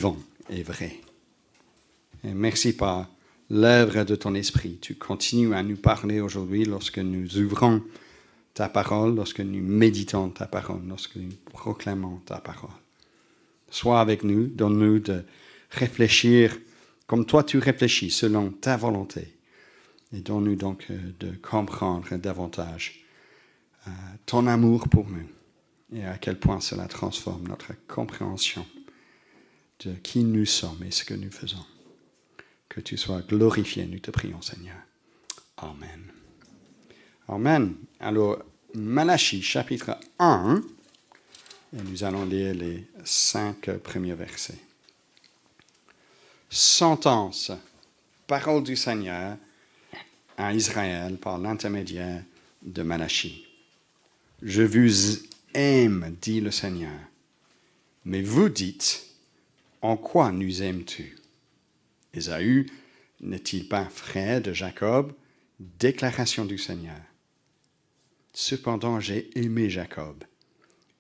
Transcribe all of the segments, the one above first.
vivant et vrai. Et merci par l'œuvre de ton esprit. Tu continues à nous parler aujourd'hui lorsque nous ouvrons ta parole, lorsque nous méditons ta parole, lorsque nous proclamons ta parole. Sois avec nous, donne-nous de réfléchir comme toi tu réfléchis, selon ta volonté. Et donne-nous donc de comprendre davantage ton amour pour nous et à quel point cela transforme notre compréhension de qui nous sommes et ce que nous faisons. Que tu sois glorifié, nous te prions, Seigneur. Amen. Amen. Alors, Malachie, chapitre 1, et nous allons lire les 5 premiers versets. Sentence, parole du Seigneur à Israël par l'intermédiaire de Malachie. Je vous aime, dit le Seigneur, mais vous dites, en quoi nous aimes-tu? Ésaü n'est-il pas frère de Jacob? Déclaration du Seigneur. Cependant, j'ai aimé Jacob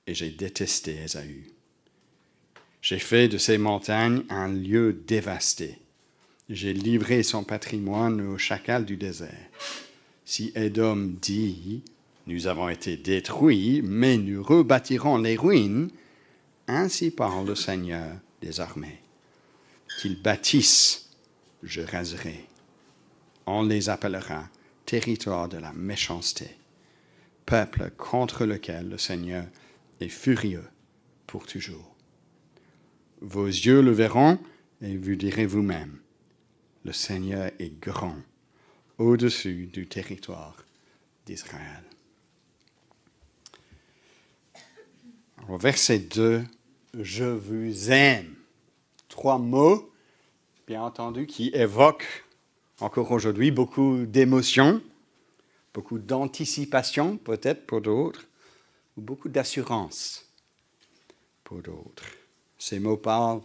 et j'ai détesté Ésaü. J'ai fait de ces montagnes un lieu dévasté. J'ai livré son patrimoine aux chacals du désert. Si Édom dit, nous avons été détruits, mais nous rebâtirons les ruines, ainsi parle le Seigneur des armées. Qu'ils bâtissent, je raserai. On les appellera territoire de la méchanceté, peuple contre lequel le Seigneur est furieux pour toujours. Vos yeux le verront et vous direz vous-même, le Seigneur est grand au-dessus du territoire d'Israël. Au verset 2, je vous aime. 3 mots, bien entendu, qui évoquent encore aujourd'hui beaucoup d'émotions, beaucoup d'anticipation peut-être pour d'autres, ou beaucoup d'assurance pour d'autres. Ces mots parlent,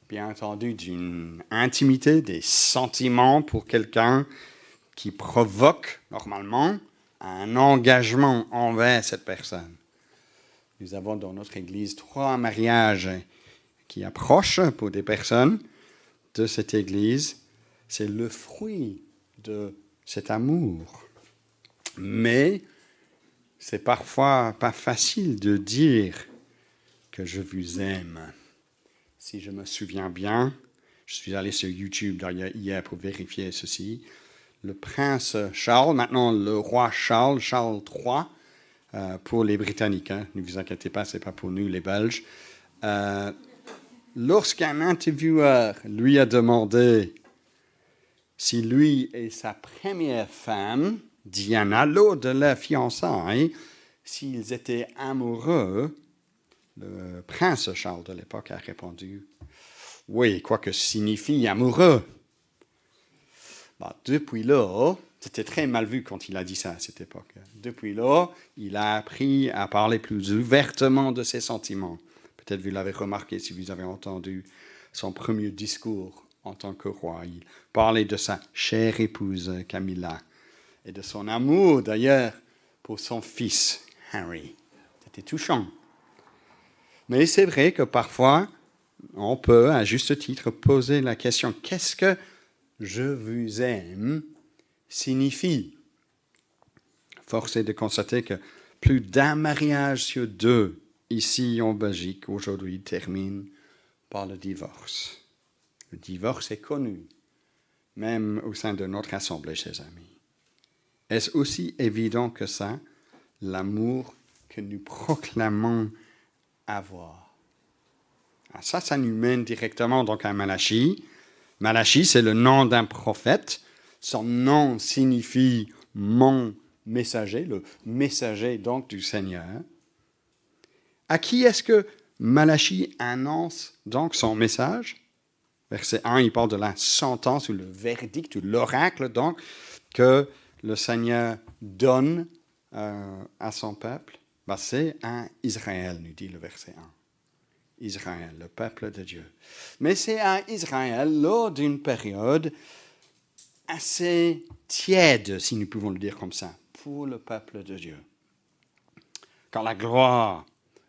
bien entendu, d'une intimité, des sentiments pour quelqu'un qui provoque normalement un engagement envers cette personne. Nous avons dans notre Église 3 mariages qui approchent pour des personnes de cette Église. C'est le fruit de cet amour. Mais c'est parfois pas facile de dire que je vous aime. Si je me souviens bien, je suis allé sur YouTube hier pour vérifier ceci. Le prince Charles, maintenant le roi Charles III, pour les Britanniques, hein, ne vous inquiétez pas, ce n'est pas pour nous les Belges. Lorsqu'un intervieweur lui a demandé si lui et sa première femme, Diana, lors de leur fiançailles, s'ils étaient amoureux, le prince Charles de l'époque a répondu « Oui, quoi que signifie amoureux ?» Depuis là, c'était très mal vu quand il a dit ça à cette époque. Depuis là, il a appris à parler plus ouvertement de ses sentiments. Peut-être vous l'avez remarqué si vous avez entendu son premier discours en tant que roi. Il parlait de sa chère épouse Camilla et de son amour d'ailleurs pour son fils Harry. C'était touchant. Mais c'est vrai que parfois, on peut, à juste titre, poser la question « Qu'est-ce que je vous aime » signifie? Force est de constater que plus d'un mariage sur 2 ici en Belgique aujourd'hui termine par le divorce. Le divorce est connu, même au sein de notre assemblée, chers amis. Est-ce aussi évident que ça, l'amour que nous proclamons avoir? Ça nous mène directement donc à Malachie. Malachie, c'est le nom d'un prophète. Son nom signifie « mon messager », le messager donc du Seigneur. À qui est-ce que Malachie annonce donc son message? Verset 1, il parle de la sentence ou le verdict ou l'oracle donc que le Seigneur donne à son peuple. C'est à Israël, nous dit le verset 1. Israël, le peuple de Dieu. Mais c'est à Israël lors d'une période assez tiède, si nous pouvons le dire comme ça, pour le peuple de Dieu. Quand la gloire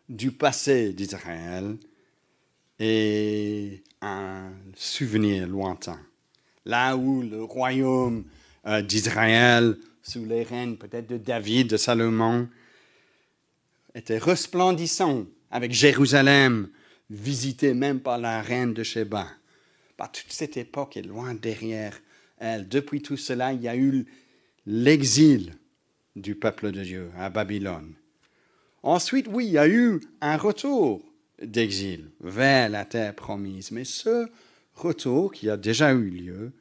du passé d'Israël et un souvenir lointain. Là où le royaume d'Israël, sous les règnes peut-être de David, de Salomon, était resplendissant avec Jérusalem, visité même par la reine de Sheba. Toute cette époque est loin derrière elle. Depuis tout cela, il y a eu l'exil du peuple de Dieu à Babylone. Ensuite, oui, il y a eu un retour d'exil vers la terre promise. Mais ce retour qui a déjà eu lieu,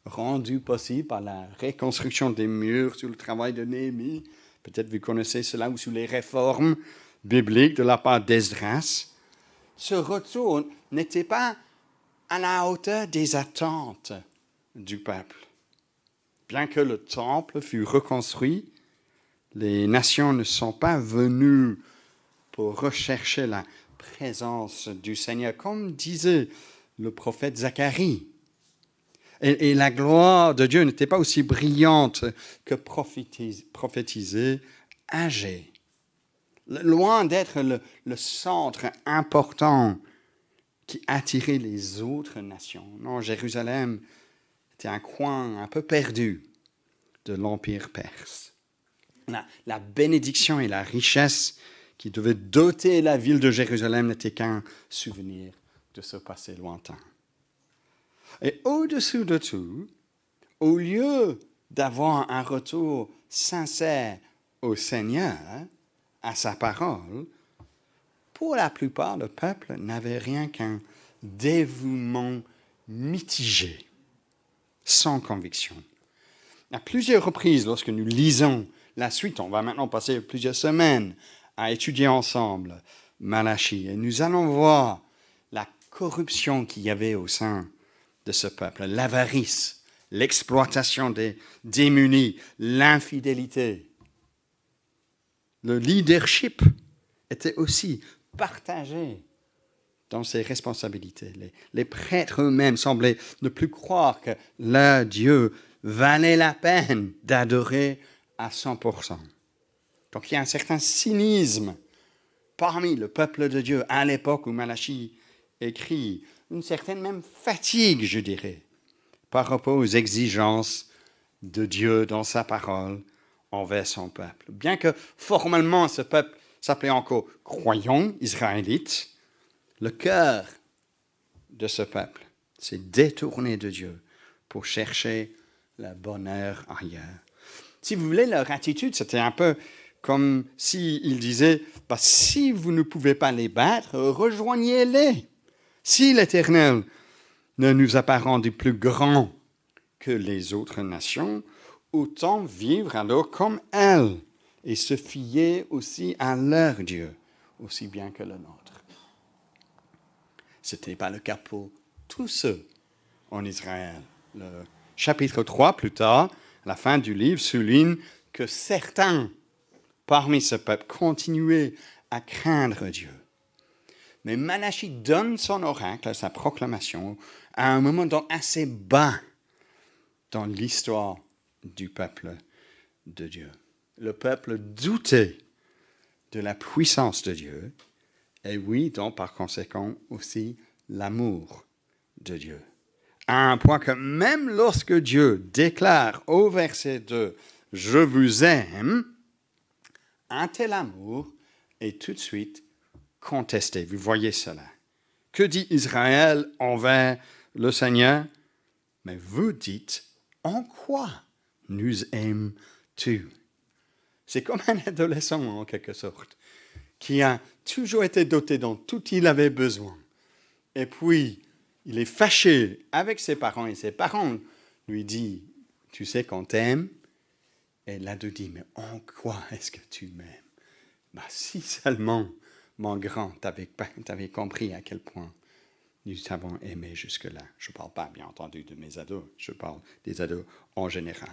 rendu possible par la reconstruction des murs sous le travail de Néhémie, peut-être vous connaissez cela, ou sous les réformes bibliques de la part d'Esdras, ce retour n'était pas à la hauteur des attentes du peuple. Bien que le temple fût reconstruit, les nations ne sont pas venues pour rechercher la présence du Seigneur, comme disait le prophète Zacharie. Et la gloire de Dieu n'était pas aussi brillante que prophétisé Agé. Loin d'être le centre important qui attirait les autres nations. Non, Jérusalem était un coin un peu perdu de l'Empire perse. La bénédiction et la richesse qui devaient doter la ville de Jérusalem n'étaient qu'un souvenir de ce passé lointain. Et au-dessous de tout, au lieu d'avoir un retour sincère au Seigneur, à sa parole, pour la plupart, le peuple n'avait rien qu'un dévouement mitigé, sans conviction. À plusieurs reprises, lorsque nous lisons la suite, on va maintenant passer plusieurs semaines à étudier ensemble Malachie, et nous allons voir la corruption qu'il y avait au sein de ce peuple, l'avarice, l'exploitation des démunis, l'infidélité. Le leadership était aussi partagé dans ses responsabilités. Les prêtres eux-mêmes semblaient ne plus croire que leur Dieu valait la peine d'adorer à 100%. Donc il y a un certain cynisme parmi le peuple de Dieu à l'époque où Malachie écrit, une certaine même fatigue, je dirais, par rapport aux exigences de Dieu dans sa parole envers son peuple. Bien que formellement ce peuple s'appelait encore croyant, israélite, le cœur de ce peuple s'est détourné de Dieu pour chercher le bonheur ailleurs. Si vous voulez, leur attitude, c'était un peu comme s'ils disaient, si vous ne pouvez pas les battre, rejoignez-les. Si l'Éternel ne nous a pas rendus plus grands que les autres nations, autant vivre alors comme elles et se fier aussi à leur Dieu, aussi bien que le nôtre. Ce n'était pas le cas pour tous ceux en Israël. Le chapitre 3, plus tard, à la fin du livre, souligne que certains parmi ce peuple continuaient à craindre Dieu. Mais Malachie donne son oracle, sa proclamation, à un moment assez bas dans l'histoire du peuple de Dieu. Le peuple doutait de la puissance de Dieu, et oui, donc par conséquent aussi l'amour de Dieu. À un point que même lorsque Dieu déclare au verset 2 « Je vous aime », un tel amour est tout de suite contesté. Vous voyez cela. Que dit Israël envers le Seigneur? Mais vous dites, en quoi nous aimes-tu? C'est comme un adolescent en quelque sorte, qui a toujours été doté dont tout il avait besoin. Et puis, il est fâché avec ses parents et ses parents lui disent, tu sais qu'on t'aime? Et l'ado dit, mais en quoi est-ce que tu m'aimes? Si seulement, mon grand, t'avais compris à quel point nous avons aimé jusque-là. Je ne parle pas, bien entendu, de mes ados, je parle des ados en général.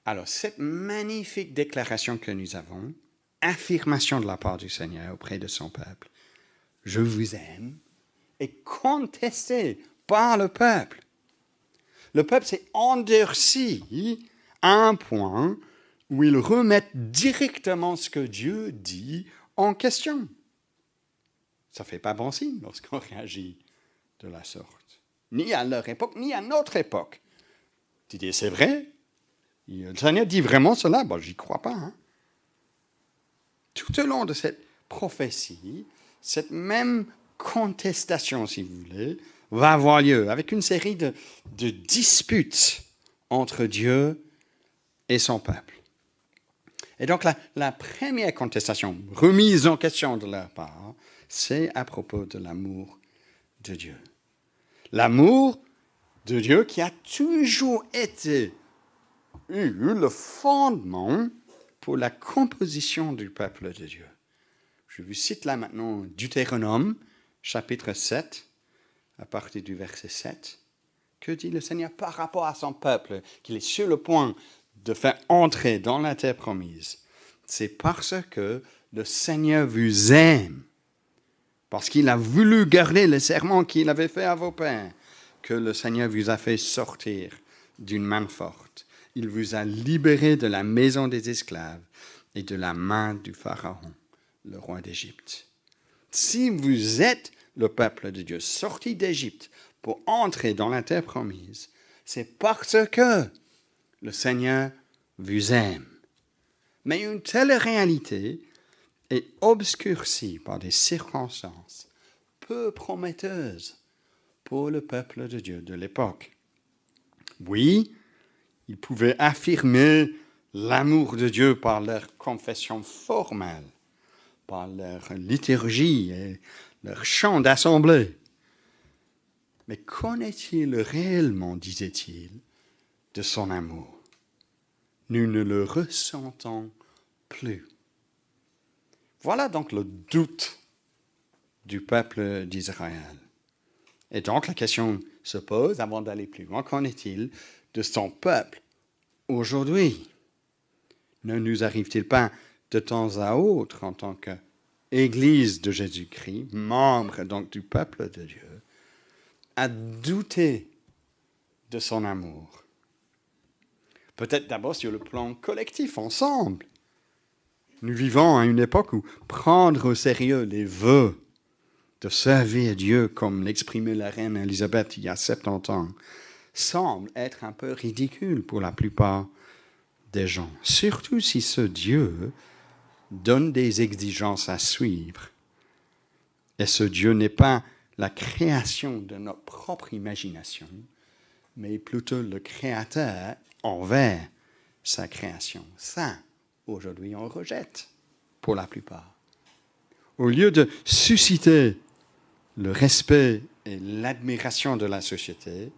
Alors, cette magnifique déclaration que nous avons, affirmation de la part du Seigneur auprès de son peuple, je vous aime, est contestée par le peuple. Le peuple s'est endurci à un point où ils remettent directement ce que Dieu dit en question. Ça ne fait pas bon signe lorsqu'on réagit de la sorte. Ni à leur époque, ni à notre époque. Tu dis, c'est vrai? Le Seigneur dit vraiment cela? Bon, j'y crois pas. Hein? Tout au long de cette prophétie, cette même contestation, si vous voulez, va avoir lieu avec une série de disputes entre Dieu et son peuple. Et donc la première contestation, remise en question de leur part, c'est à propos de l'amour de Dieu. L'amour de Dieu qui a toujours été le fondement pour la composition du peuple de Dieu. Je vous cite là maintenant Deutéronome, chapitre 7, à partir du verset 7. Que dit le Seigneur par rapport à son peuple, qu'il est sur le point de faire entrer dans la terre promise? C'est parce que le Seigneur vous aime, parce qu'il a voulu garder le serment qu'il avait fait à vos pères, que le Seigneur vous a fait sortir d'une main forte. Il vous a libéré de la maison des esclaves et de la main du Pharaon, le roi d'Égypte. Si vous êtes le peuple de Dieu, sorti d'Égypte pour entrer dans la terre promise, c'est parce que le Seigneur vous aime. Mais une telle réalité est obscurcie par des circonstances peu prometteuses pour le peuple de Dieu de l'époque. Oui, ils pouvaient affirmer l'amour de Dieu par leur confession formelle, par leur liturgie et leur chant d'assemblée. Mais connaît-il réellement, disait-il, de son amour? Nous ne le ressentons plus. Voilà donc le doute du peuple d'Israël. Et donc la question se pose, avant d'aller plus loin, qu'en est-il de son peuple aujourd'hui? Ne nous arrive-t-il pas de temps à autre, en tant qu'Église de Jésus-Christ, membre donc du peuple de Dieu, à douter de son amour? Peut-être d'abord sur le plan collectif, ensemble. Nous vivons à une époque où prendre au sérieux les vœux de servir Dieu, comme l'exprimait la reine Élisabeth il y a 70 ans, semble être un peu ridicule pour la plupart des gens. Surtout si ce Dieu donne des exigences à suivre. Et ce Dieu n'est pas la création de notre propre imagination, mais plutôt le créateur envers sa création. Ça, aujourd'hui, on rejette pour la plupart. Au lieu de susciter le respect et l'admiration de la société,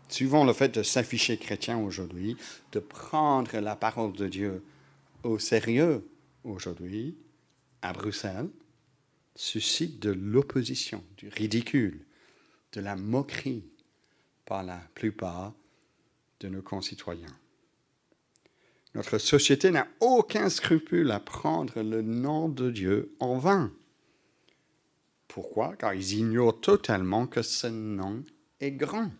suivant le fait de s'afficher chrétien aujourd'hui, de prendre la parole de Dieu au sérieux aujourd'hui, à Bruxelles, suscite de l'opposition, du ridicule, de la moquerie par la plupart de nos concitoyens. Notre société n'a aucun scrupule à prendre le nom de Dieu en vain. Pourquoi? Car ils ignorent totalement que ce nom est grand.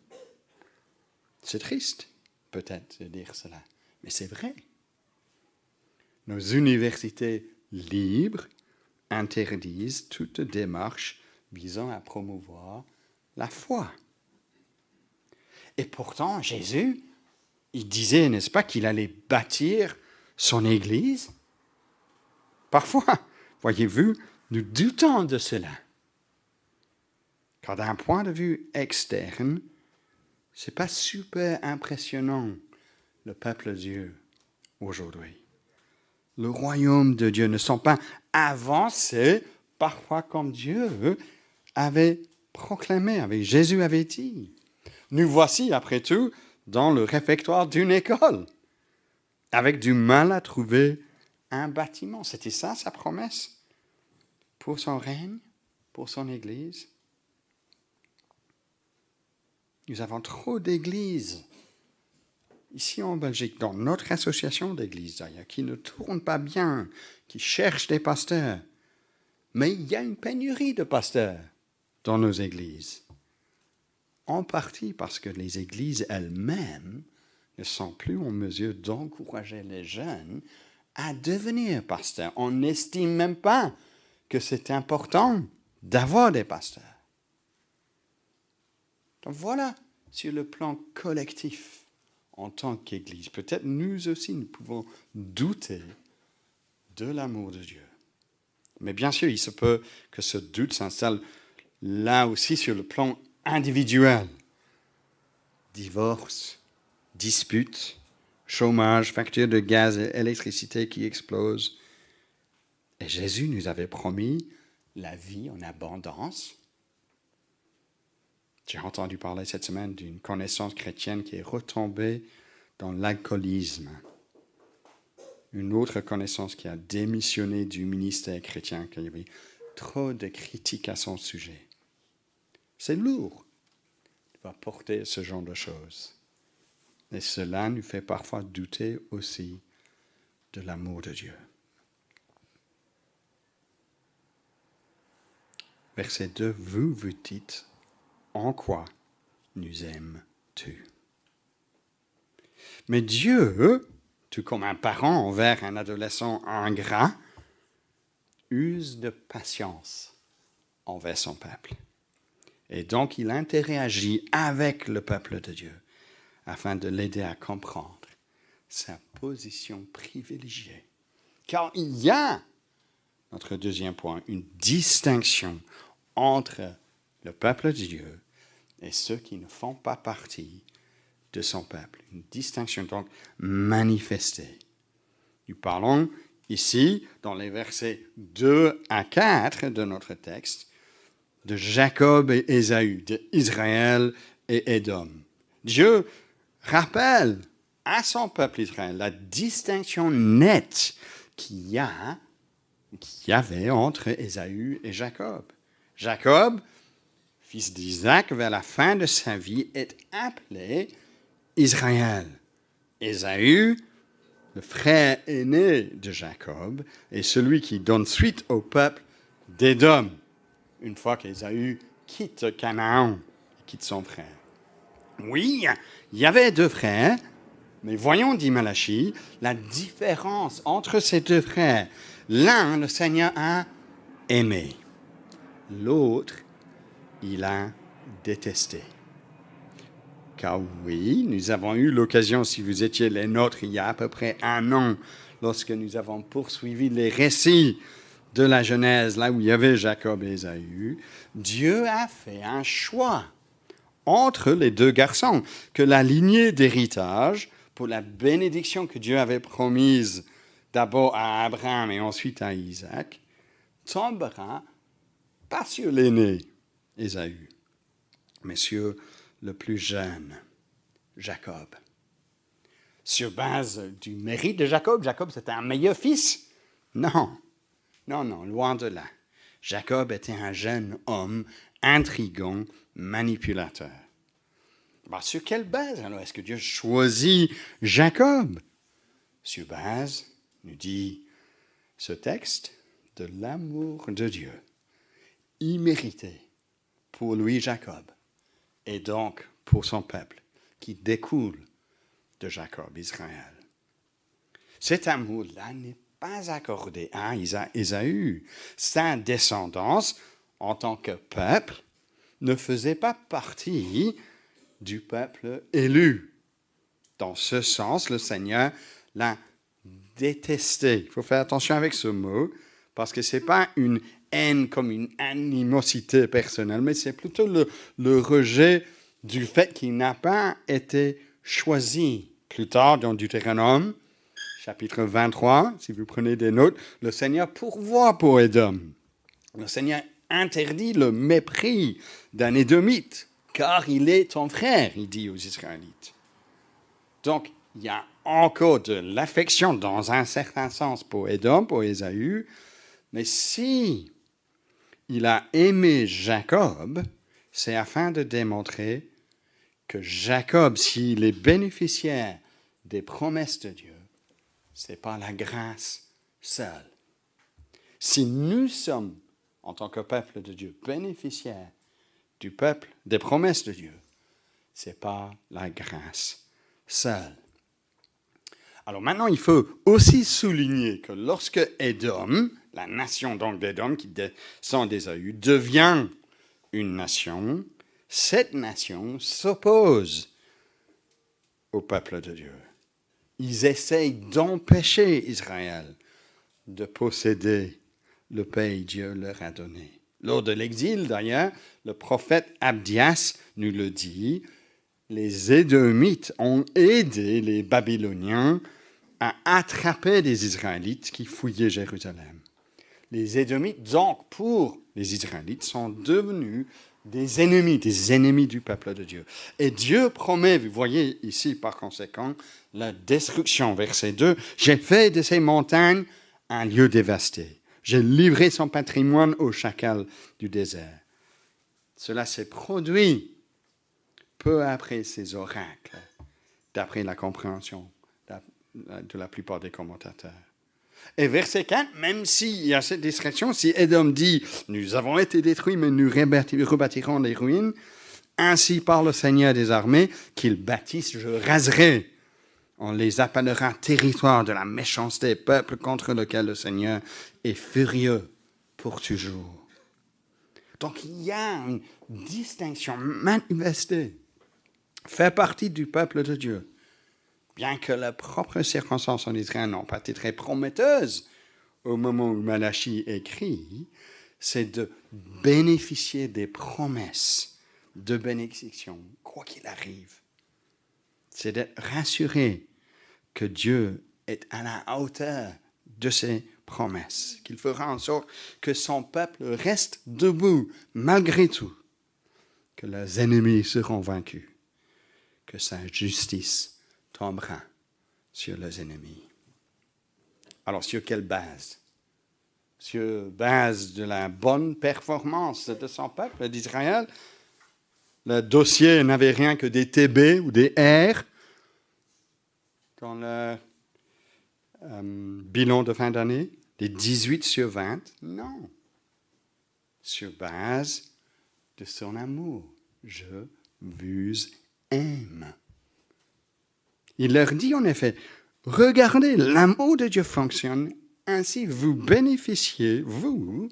C'est triste, peut-être, de dire cela, mais c'est vrai. Nos universités libres interdisent toute démarche visant à promouvoir la foi. Et pourtant, Jésus, il disait, n'est-ce pas, qu'il allait bâtir son Église? Parfois, voyez-vous, nous doutons de cela. Car d'un point de vue externe, ce n'est pas super impressionnant, le peuple de Dieu, aujourd'hui. Le royaume de Dieu ne semble pas avancé, parfois comme Dieu avait proclamé, avec Jésus avait dit. Nous voici, après tout, dans le réfectoire d'une école, avec du mal à trouver un bâtiment. C'était ça, sa promesse, pour son règne, pour son Église. Nous avons trop d'églises, ici en Belgique, dans notre association d'églises d'ailleurs, qui ne tournent pas bien, qui cherchent des pasteurs. Mais il y a une pénurie de pasteurs dans nos églises. En partie parce que les églises elles-mêmes ne sont plus en mesure d'encourager les jeunes à devenir pasteurs. On n'estime même pas que c'est important d'avoir des pasteurs. Donc voilà, sur le plan collectif, en tant qu'Église, peut-être nous aussi, nous pouvons douter de l'amour de Dieu. Mais bien sûr, il se peut que ce doute s'installe là aussi sur le plan individuel. Divorce, disputes, chômage, factures de gaz et électricité qui explosent. Et Jésus nous avait promis la vie en abondance. J'ai entendu parler cette semaine d'une connaissance chrétienne qui est retombée dans l'alcoolisme. Une autre connaissance qui a démissionné du ministère chrétien, car il y avait trop de critiques à son sujet. C'est lourd de porter ce genre de choses. Et cela nous fait parfois douter aussi de l'amour de Dieu. Verset 2, vous vous dites, en quoi nous aimes-tu? Mais Dieu, tout comme un parent envers un adolescent ingrat, use de patience envers son peuple. Et donc il interagit avec le peuple de Dieu afin de l'aider à comprendre sa position privilégiée. Car il y a, notre deuxième point, une distinction entre le peuple de Dieu et ceux qui ne font pas partie de son peuple. Une distinction donc manifestée. Nous parlons ici, dans les versets 2 à 4 de notre texte, de Jacob et Ésaü, d'Israël et Édom. Dieu rappelle à son peuple Israël la distinction nette qu'il y avait entre Ésaü et Jacob. Jacob, fils d'Isaac, vers la fin de sa vie, est appelé Israël. Ésaü, le frère aîné de Jacob, est celui qui donne suite au peuple d'Édom, une fois qu'Ésaü quitte Canaan, quitte son frère. Oui, il y avait deux frères, mais voyons, dit Malachie, la différence entre ces deux frères. L'un, le Seigneur a aimé. L'autre, il a détesté. Car oui, nous avons eu l'occasion, si vous étiez les nôtres, il y a à peu près 1 an, lorsque nous avons poursuivi les récits de la Genèse, là où il y avait Jacob et Ésaü, Dieu a fait un choix entre les deux garçons, que la lignée d'héritage, pour la bénédiction que Dieu avait promise d'abord à Abraham et ensuite à Isaac, tombera pas sur l'aîné, Ésaü, mais sur le plus jeune, Jacob. Sur base du mérite de Jacob, Jacob c'était un meilleur fils? Non, loin de là. Jacob était un jeune homme intrigant, manipulateur. Sur quelle base alors est-ce que Dieu choisit Jacob? Sur base, nous dit ce texte, de l'amour de Dieu, immérité pour lui Jacob, et donc pour son peuple, qui découle de Jacob, Israël. Cet amour-là n'est pas accordé à Ésaü. Sa descendance, en tant que peuple, ne faisait pas partie du peuple élu. Dans ce sens, le Seigneur l'a détesté. Il faut faire attention avec ce mot, parce que ce n'est pas une haine comme une animosité personnelle, mais c'est plutôt le rejet du fait qu'il n'a pas été choisi. Plus tard, dans Deutéronome, chapitre 23, si vous prenez des notes, le Seigneur pourvoit pour Édom. Le Seigneur interdit le mépris d'un Édomite, car il est ton frère, il dit aux Israélites. Donc, il y a encore de l'affection dans un certain sens pour Édom, pour Ésaü, mais si il a aimé Jacob, c'est afin de démontrer que Jacob, s'il est bénéficiaire des promesses de Dieu, c'est par la grâce seule. Si nous sommes, en tant que peuple de Dieu, bénéficiaires du peuple, des promesses de Dieu, c'est par la grâce seule. Alors maintenant, il faut aussi souligner que lorsque Édom, la nation donc d'Édom qui descend d'Ésaü, devient une nation. Cette nation s'oppose au peuple de Dieu. Ils essayent d'empêcher Israël de posséder le pays que Dieu leur a donné. Lors de l'exil, d'ailleurs, le prophète Abdias nous le dit, les Édomites ont aidé les Babyloniens à attraper des Israélites qui fouillaient Jérusalem. Les Édomites, donc, pour les Israélites, sont devenus des ennemis du peuple de Dieu. Et Dieu promet, vous voyez ici par conséquent, la destruction. Verset 2, « J'ai fait de ces montagnes un lieu dévasté. J'ai livré son patrimoine aux chacals du désert. » Cela s'est produit peu après ces oracles, d'après la compréhension de la plupart des commentateurs. Et verset 4, même s'il y a cette discrétion, si Édom dit « Nous avons été détruits, mais nous rebâtirons les ruines, ainsi par le Seigneur des armées, qu'ils bâtissent, je raserai. On les appellera territoire de la méchanceté, peuple contre lequel le Seigneur est furieux pour toujours. » Donc il y a une distinction manifestée, fait partie du peuple de Dieu. Bien que les propres circonstances en Israël n'ont pas été très prometteuses au moment où Malachie écrit, c'est de bénéficier des promesses de bénédiction, quoi qu'il arrive. C'est d'être rassuré que Dieu est à la hauteur de ses promesses, qu'il fera en sorte que son peuple reste debout malgré tout, que leurs ennemis seront vaincus, que sa justice tombera sur leurs ennemis. Alors, sur quelle base? Sur base de la bonne performance de son peuple d'Israël. Le dossier n'avait rien que des TB ou des R dans le bilan de fin d'année, des 18 sur 20. Non. Sur base de son amour. Je vous aime. Il leur dit en effet, regardez, l'amour de Dieu fonctionne, ainsi vous bénéficiez, vous,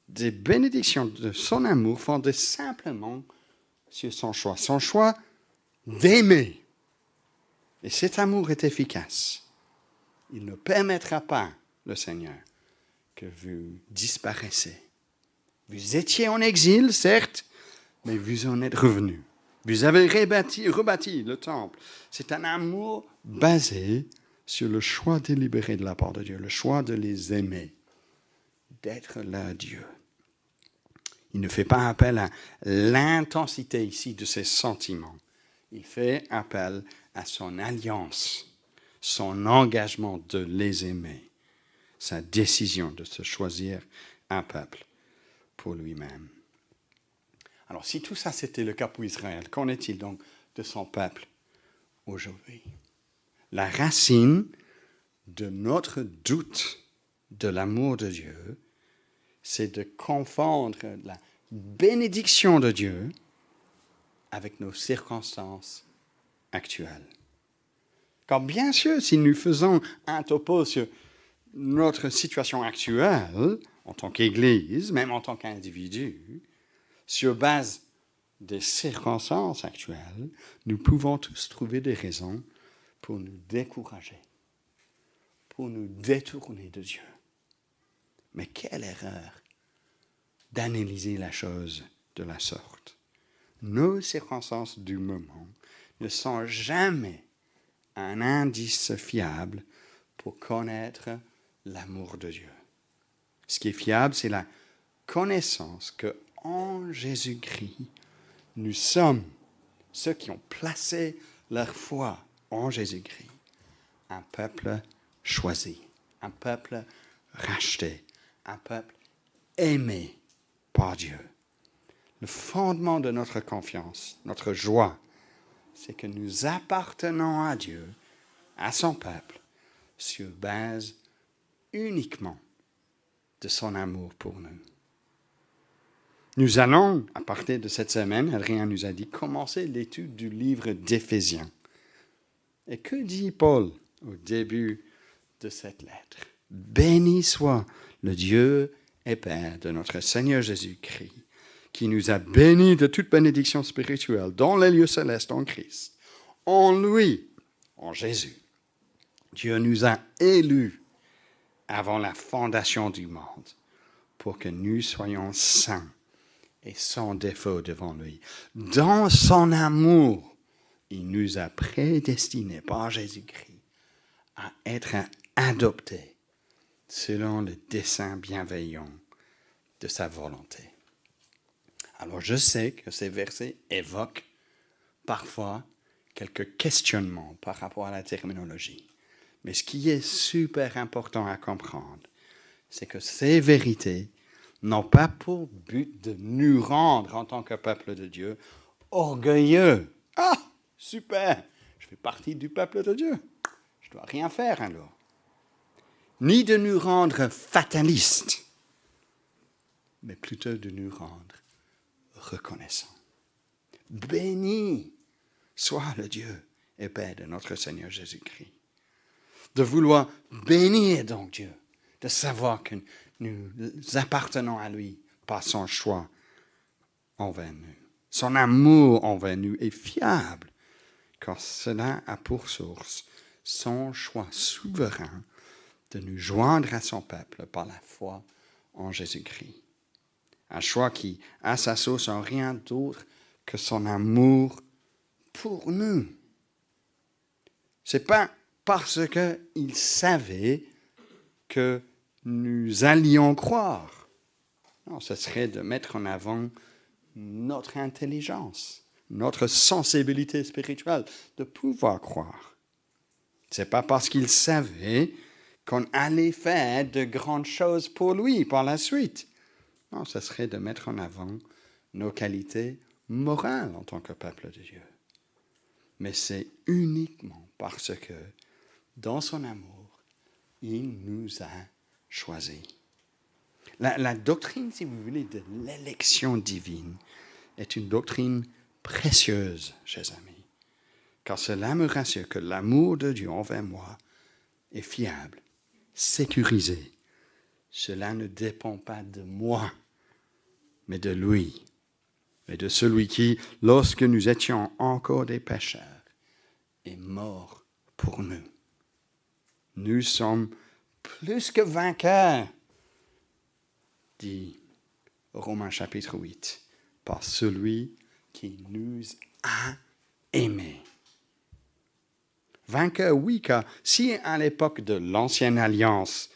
des bénédictions de son amour fondées simplement sur son choix d'aimer. Et cet amour est efficace. Il ne permettra pas, le Seigneur, que vous disparaissiez. Vous étiez en exil, certes, mais vous en êtes revenus. Vous avez rebâti le temple. C'est un amour basé sur le choix délibéré de la part de Dieu, le choix de les aimer, d'être leur Dieu. Il ne fait pas appel à l'intensité ici de ses sentiments. Il fait appel à son alliance, son engagement de les aimer, sa décision de se choisir un peuple pour lui-même. Alors, si tout ça, c'était le cas pour Israël, qu'en est-il donc de son peuple aujourd'hui? La racine de notre doute de l'amour de Dieu, c'est de confondre la bénédiction de Dieu avec nos circonstances actuelles. Car bien sûr, si nous faisons un topo sur notre situation actuelle, en tant qu'Église, même en tant qu'individu, sur base des circonstances actuelles, nous pouvons tous trouver des raisons pour nous décourager, pour nous détourner de Dieu. Mais quelle erreur d'analyser la chose de la sorte. Nos circonstances du moment ne sont jamais un indice fiable pour connaître l'amour de Dieu. Ce qui est fiable, c'est la connaissance que en Jésus-Christ, nous sommes ceux qui ont placé leur foi en Jésus-Christ, un peuple choisi, un peuple racheté, un peuple aimé par Dieu. Le fondement de notre confiance, notre joie, c'est que nous appartenons à Dieu, à son peuple, sur base uniquement de son amour pour nous. Nous allons, à partir de cette semaine, Adrien nous a dit, commencer l'étude du livre d'Éphésiens. Et que dit Paul au début de cette lettre? Béni soit le Dieu et Père de notre Seigneur Jésus-Christ, qui nous a bénis de toute bénédiction spirituelle dans les lieux célestes en Christ. En lui, en Jésus, Dieu nous a élus avant la fondation du monde pour que nous soyons saints et sans défaut devant lui. Dans son amour, il nous a prédestinés par Jésus-Christ à être adoptés selon le dessein bienveillant de sa volonté. Alors je sais que ces versets évoquent parfois quelques questionnements par rapport à la terminologie. Mais ce qui est super important à comprendre, c'est que ces vérités n'ont pas pour but de nous rendre, en tant que peuple de Dieu, orgueilleux. Ah, super, je fais partie du peuple de Dieu. Je ne dois rien faire alors. Ni de nous rendre fatalistes, mais plutôt de nous rendre reconnaissants. Béni soit le Dieu et Père de notre Seigneur Jésus-Christ. De vouloir bénir donc Dieu, de savoir que nous appartenons à lui par son choix envers nous. Son amour envers nous est fiable, car cela a pour source son choix souverain de nous joindre à son peuple par la foi en Jésus-Christ. Un choix qui, à sa source, n'a rien d'autre que son amour pour nous. Ce n'est pas parce qu'il savait que nous allions croire. Non, ce serait de mettre en avant notre intelligence, notre sensibilité spirituelle, de pouvoir croire. Ce n'est pas parce qu'il savait qu'on allait faire de grandes choses pour lui par la suite. Non, ce serait de mettre en avant nos qualités morales en tant que peuple de Dieu. Mais c'est uniquement parce que, dans son amour, il nous a choisis. La doctrine, si vous voulez, de l'élection divine est une doctrine précieuse, chers amis, car cela me rassure que l'amour de Dieu envers moi est fiable, sécurisé. Cela ne dépend pas de moi, mais de lui, et de celui qui, lorsque nous étions encore des pécheurs, est mort pour nous. Nous sommes plus que vainqueurs, dit Romains chapitre 8, par celui qui nous a aimés. Vainqueurs, oui, car si à l'époque de l'Ancienne Alliance,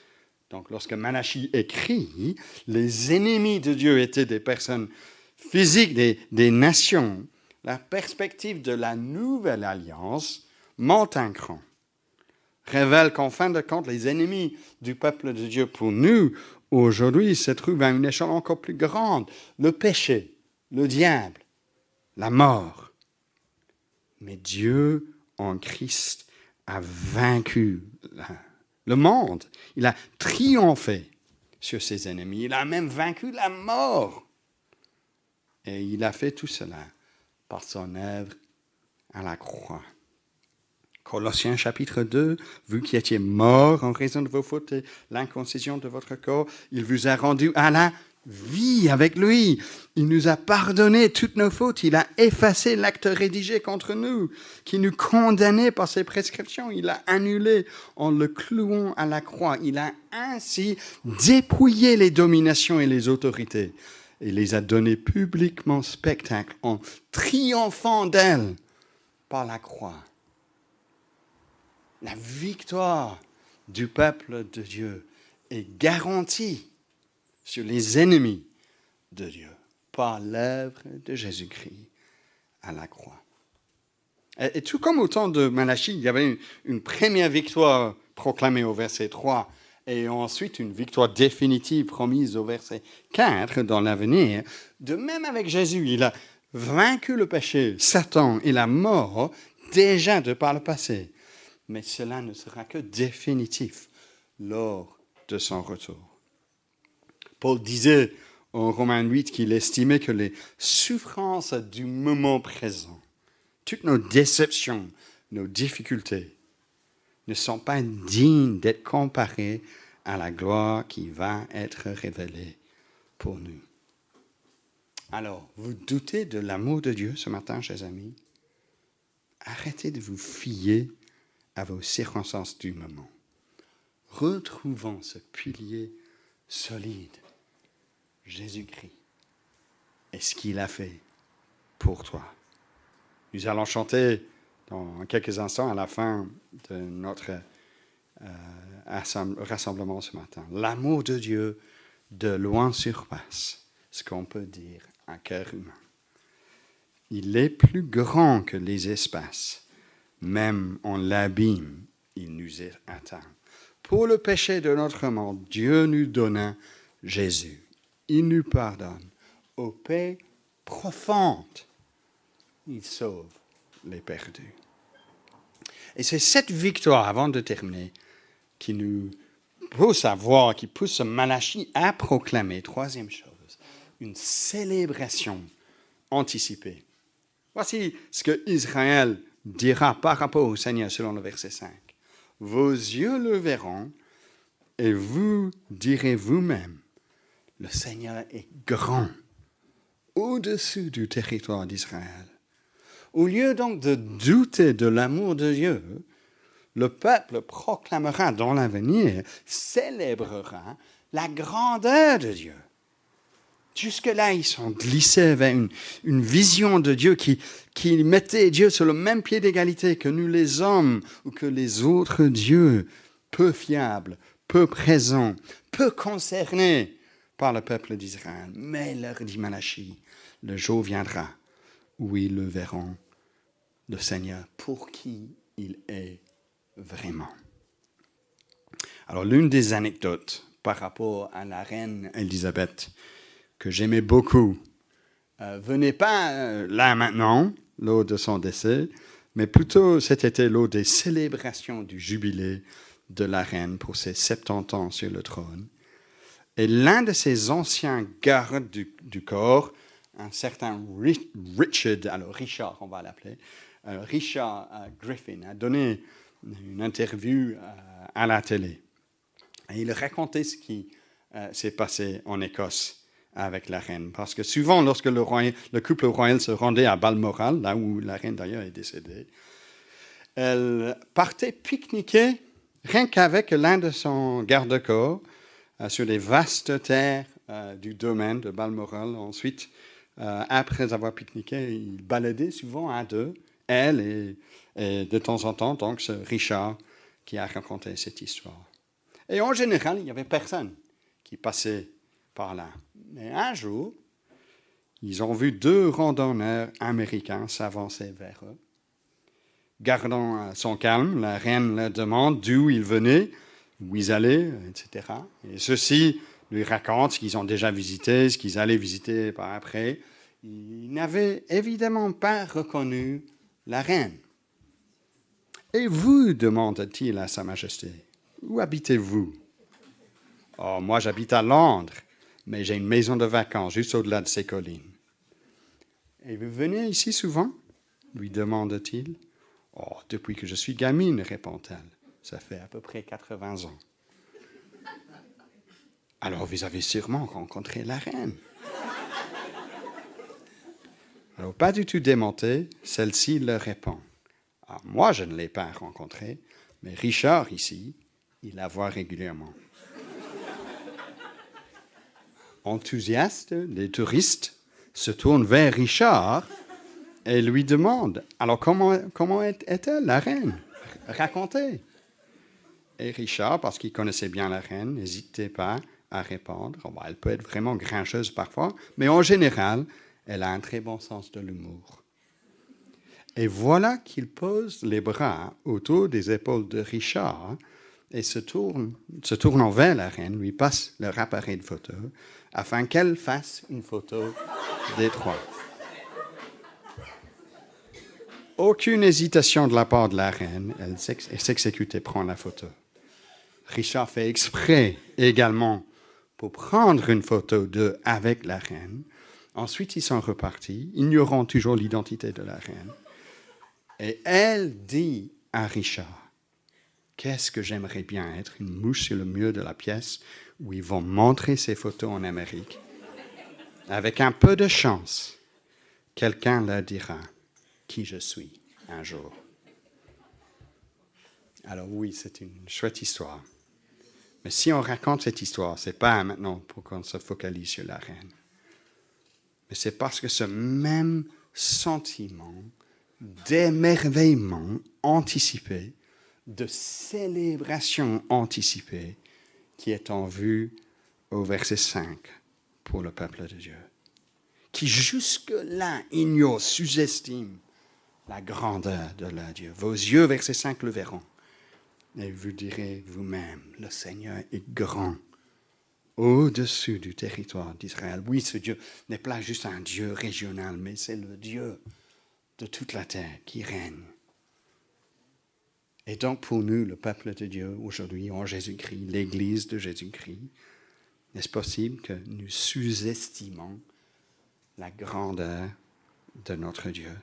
donc lorsque Malachie écrit, les ennemis de Dieu étaient des personnes physiques, des nations, la perspective de la Nouvelle Alliance monte un cran, révèle qu'en fin de compte, les ennemis du peuple de Dieu pour nous, aujourd'hui, se trouvent à une échelle encore plus grande. Le péché, le diable, la mort. Mais Dieu, en Christ, a vaincu le monde. Il a triomphé sur ses ennemis. Il a même vaincu la mort. Et il a fait tout cela par son œuvre à la croix. Colossiens chapitre 2, vous qui étiez morts en raison de vos fautes et l'inconcision de votre corps, il vous a rendu à la vie avec lui. Il nous a pardonné toutes nos fautes. Il a effacé l'acte rédigé contre nous, qui nous condamnait par ses prescriptions. Il l'a annulé en le clouant à la croix. Il a ainsi dépouillé les dominations et les autorités et les a données publiquement spectacle en triomphant d'elles par la croix. La victoire du peuple de Dieu est garantie sur les ennemis de Dieu par l'œuvre de Jésus-Christ à la croix. Et tout comme au temps de Malachie, il y avait une première victoire proclamée au verset 3 et ensuite une victoire définitive promise au verset 4 dans l'avenir. De même avec Jésus, il a vaincu le péché, Satan et la mort déjà de par le passé. Mais cela ne sera que définitif lors de son retour. Paul disait en Romains 8 qu'il estimait que les souffrances du moment présent, toutes nos déceptions, nos difficultés, ne sont pas dignes d'être comparées à la gloire qui va être révélée pour nous. Alors, vous doutez de l'amour de Dieu ce matin, chers amis? Arrêtez de vous fier à vos circonstances du moment. Retrouvons ce pilier solide, Jésus-Christ, et ce qu'il a fait pour toi. Nous allons chanter dans quelques instants à la fin de notre rassemblement ce matin. L'amour de Dieu de loin surpasse ce qu'on peut dire un cœur humain. Il est plus grand que les espaces. Même en l'abîme, il nous est atteint. Pour le péché de notre monde, Dieu nous donna Jésus. Il nous pardonne. Aux paix profondes, il sauve les perdus. Et c'est cette victoire, avant de terminer, qui nous pousse à voir, qui pousse Malachie à proclamer, troisième chose, une célébration anticipée. Voici ce que Israël dira par rapport au Seigneur selon le verset 5. Vos yeux le verront et vous direz vous-même, le Seigneur est grand au-dessus du territoire d'Israël. Au lieu donc de douter de l'amour de Dieu, le peuple proclamera dans l'avenir, célébrera la grandeur de Dieu. Jusque-là, ils sont glissés vers une vision de Dieu qui mettait Dieu sur le même pied d'égalité que nous les hommes ou que les autres dieux, peu fiables, peu présents, peu concernés par le peuple d'Israël. Mais leur dit Malachie, le jour viendra où ils le verront, le Seigneur, pour qui il est vraiment. Alors, l'une des anecdotes par rapport à la reine Élisabeth que j'aimais beaucoup, venait pas là maintenant, lors de son décès, mais plutôt cet été lors des célébrations du jubilé de la reine pour ses 70 ans sur le trône. Et l'un de ses anciens gardes du corps, un certain Richard, on va l'appeler, Richard Griffin, a donné une interview à la télé. Et il racontait ce qui s'est passé en Écosse avec la reine. Parce que souvent, lorsque le couple royal se rendait à Balmoral, là où la reine d'ailleurs est décédée, elle partait pique-niquer rien qu'avec l'un de son garde-corps sur les vastes terres du domaine de Balmoral. Ensuite, après avoir pique-niqué, ils baladaient souvent à deux, elle et de temps en temps, donc, ce Richard qui a raconté cette histoire. Et en général, il n'y avait personne qui passait par là. Mais un jour, ils ont vu 2 randonneurs américains s'avancer vers eux. Gardant son calme, la reine leur demande d'où ils venaient, où ils allaient, etc. Et ceux-ci lui racontent ce qu'ils ont déjà visité, ce qu'ils allaient visiter par après. Ils n'avaient évidemment pas reconnu la reine. « Et vous, demande-t-il à Sa Majesté, où habitez-vous ?»« Oh, moi j'habite à Londres. Mais j'ai une maison de vacances juste au-delà de ces collines. »« Et vous venez ici souvent ?» lui demande-t-il. « Oh, depuis que je suis gamine, répond-elle. Ça fait à peu près 80 ans. »« Alors vous avez sûrement rencontré la reine. » Alors, pas du tout démontée, celle-ci leur répond. « Ah, moi, je ne l'ai pas rencontrée, mais Richard ici, il la voit régulièrement. » Enthousiastes, les touristes se tournent vers Richard et lui demandent « Alors, comment est-elle, la reine? Racontez !» Et Richard, parce qu'il connaissait bien la reine, n'hésitait pas à répondre. « Elle peut être vraiment grincheuse parfois, mais en général, elle a un très bon sens de l'humour. » Et voilà qu'il pose les bras autour des épaules de Richard et se tournant vers la reine, lui passe leur appareil de photo afin qu'elle fasse une photo des trois. Aucune hésitation de la part de la reine, elle s'exécute et prend la photo. Richard fait exprès également pour prendre une photo d'eux avec la reine. Ensuite, ils sont repartis, ignorant toujours l'identité de la reine. Et elle dit à Richard qu'est-ce que j'aimerais bien être une mouche sur le mur de la pièce où ils vont montrer ces photos en Amérique. Avec un peu de chance, quelqu'un leur dira qui je suis un jour. Alors oui, c'est une chouette histoire. Mais si on raconte cette histoire, ce n'est pas maintenant pour qu'on se focalise sur la reine. Mais c'est parce que ce même sentiment d'émerveillement anticipé, de célébration anticipée, qui est en vue au verset 5 pour le peuple de Dieu, qui jusque-là ignore, sous-estime la grandeur de leur Dieu. Vos yeux, verset 5, le verront. Et vous direz vous-même, le Seigneur est grand au-dessus du territoire d'Israël. Oui, ce Dieu n'est pas juste un Dieu régional, mais c'est le Dieu de toute la terre qui règne. Et donc pour nous, le peuple de Dieu, aujourd'hui, en Jésus-Christ, l'Église de Jésus-Christ, est-ce possible que nous sous-estimons la grandeur de notre Dieu?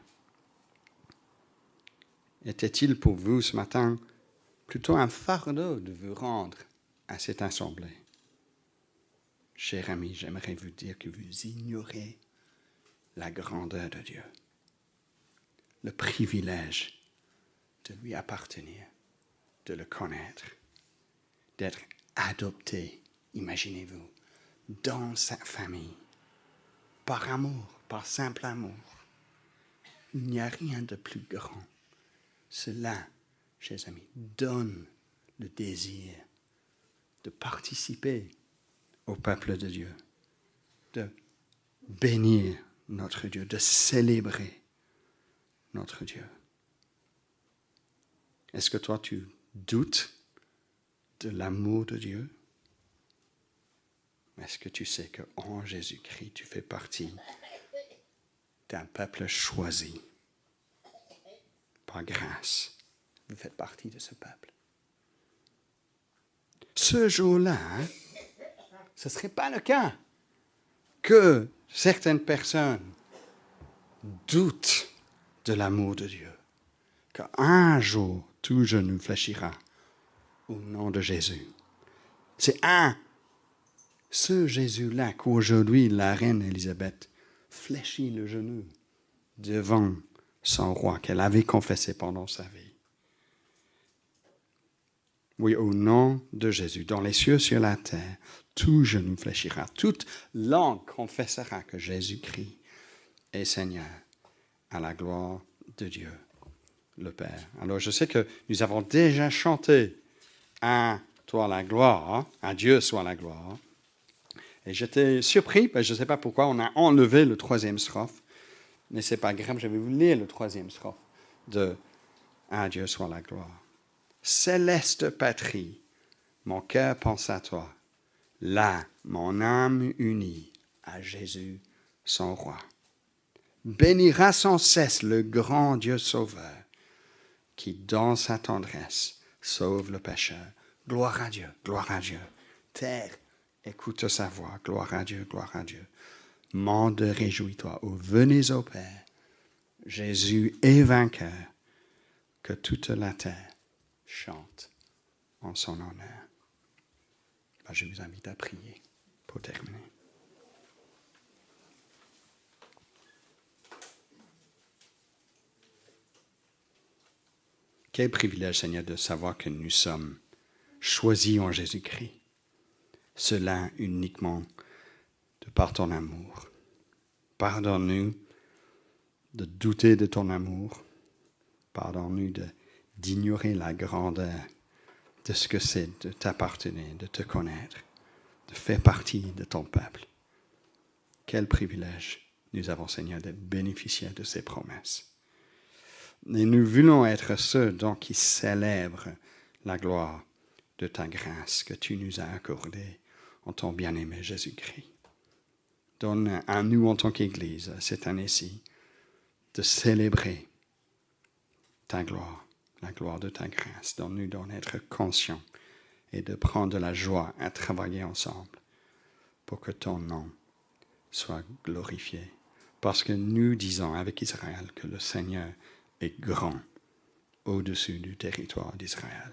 Était-il pour vous ce matin plutôt un fardeau de vous rendre à cette assemblée? Chers amis, j'aimerais vous dire que vous ignorez la grandeur de Dieu, le privilège de lui appartenir, de le connaître, d'être adopté, imaginez-vous, dans sa famille, par amour, par simple amour. Il n'y a rien de plus grand. Cela, chers amis, donne le désir de participer au peuple de Dieu, de bénir notre Dieu, de célébrer notre Dieu. Est-ce que toi, tu doutes de l'amour de Dieu? Est-ce que tu sais qu'en Jésus-Christ, tu fais partie d'un peuple choisi par grâce? Vous faites partie de ce peuple. Ce jour-là, ce ne serait pas le cas que certaines personnes doutent de l'amour de Dieu. Qu'un jour, tout genou fléchira au nom de Jésus. C'est ce Jésus-là qu'aujourd'hui la reine Élisabeth fléchit le genou devant son roi qu'elle avait confessé pendant sa vie. Oui, au nom de Jésus, dans les cieux, sur la terre, tout genou fléchira, toute langue confessera que Jésus-Christ est Seigneur, à la gloire de Dieu, le Père. Alors, je sais que nous avons déjà chanté « À toi la gloire, à Dieu soit la gloire ». Et j'étais surpris, parce que je ne sais pas pourquoi, on a enlevé le troisième strophe, mais ce n'est pas grave, je vais vous lire le troisième strophe de « À Dieu soit la gloire ». Céleste patrie, mon cœur pense à toi. Là, mon âme unie à Jésus, son roi. Bénira sans cesse le grand Dieu sauveur, qui dans sa tendresse sauve le pécheur. Gloire à Dieu, gloire à Dieu. Terre, écoute sa voix, gloire à Dieu, gloire à Dieu. Monde, réjouis-toi, ô venez au Père. Jésus est vainqueur, que toute la terre chante en son honneur. Je vous invite à prier pour terminer. Quel privilège, Seigneur, de savoir que nous sommes choisis en Jésus-Christ. Cela uniquement de par ton amour. Pardonne-nous de douter de ton amour. Pardonne-nous d'ignorer la grandeur de ce que c'est de t'appartenir, de te connaître, de faire partie de ton peuple. Quel privilège nous avons, Seigneur, d'être bénéficiaires de ces promesses. Et nous voulons être ceux donc qui célèbrent la gloire de ta grâce que tu nous as accordée en ton bien-aimé Jésus-Christ. Donne à nous en tant qu'Église cette année-ci de célébrer ta gloire, la gloire de ta grâce. Donne-nous d'en être conscients et de prendre de la joie à travailler ensemble pour que ton nom soit glorifié. Parce que nous disons avec Israël que le Seigneur est grand au-dessus du territoire d'Israël.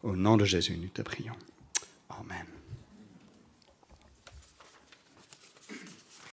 Au nom de Jésus, nous te prions. Amen.